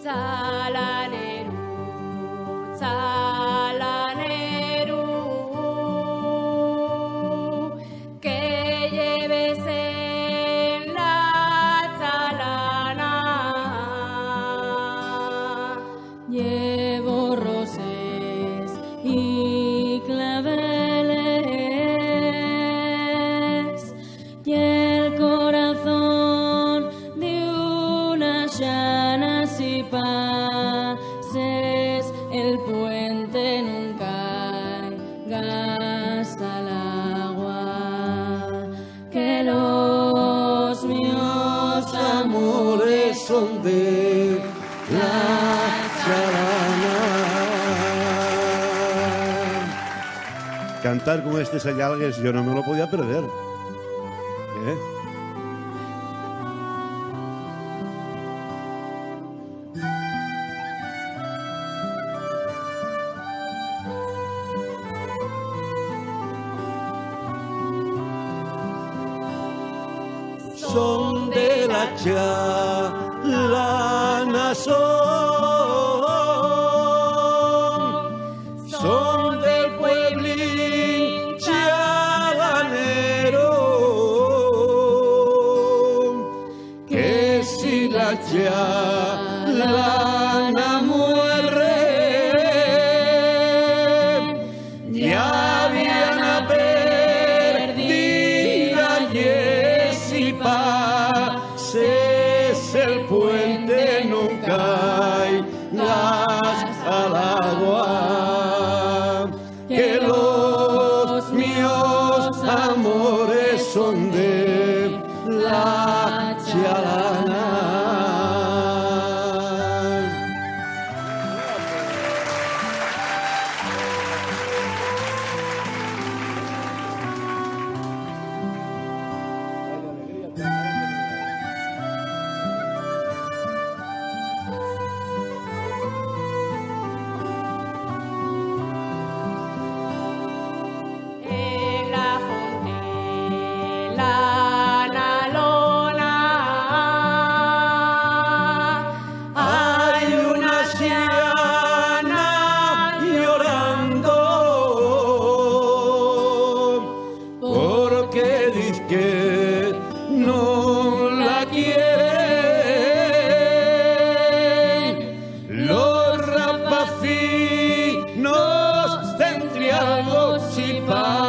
Tzalaneru, tzalaneru, que lleves en la tzalana. Llevo roses y claveles y el corazón de una llana. Si pases el puente nunca gasta el agua, que los míos amores son de la chalana. Cantar con este Sayalgues yo no me lo podía perder. Son de la chalana, son del pueblín chalanero, que si la chalana muere, ya viene perdida y pases el puente nunca irás al agua, que los míos amores son de la chalana. Que no la quieren los rapacinos de Triago Chipa.